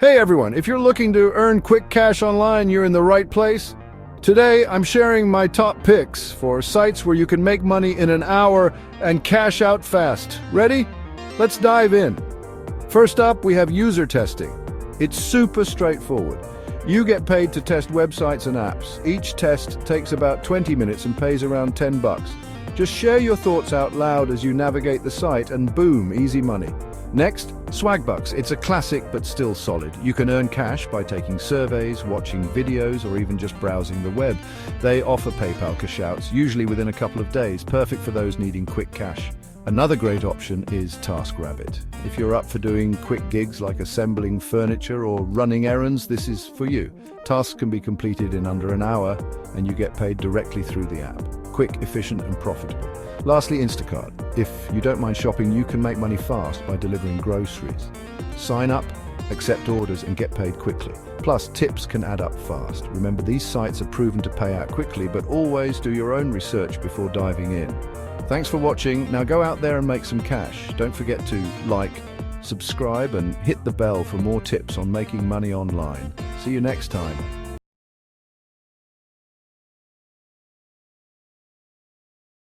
Hey everyone, if you're looking to earn quick cash online, you're in the right place. Today, I'm sharing my top picks for sites where you can make money in an hour and cash out fast. Ready? Let's dive in. First up, we have user testing. It's super straightforward. You get paid to test websites and apps. Each test takes about 20 minutes and pays around $10. Just share your thoughts out loud as you navigate the site and boom, easy money. Next, Swagbucks. It's a classic but still solid. You can earn cash by taking surveys, watching videos, or even just browsing the web. They offer PayPal cashouts, usually within a couple of days, perfect for those needing quick cash. Another great option is TaskRabbit. If you're up for doing quick gigs like assembling furniture or running errands, this is for you. Tasks can be completed in under an hour, and you get paid directly through the app. Quick, efficient, and profitable. Lastly, Instacart. If you don't mind shopping, you can make money fast by delivering groceries. Sign up, accept orders, and get paid quickly. Plus, tips can add up fast. Remember, these sites are proven to pay out quickly, but always do your own research before diving in. Thanks for watching. Now go out there and make some cash. Don't forget to like, subscribe, and hit the bell for more tips on making money online. See you next time.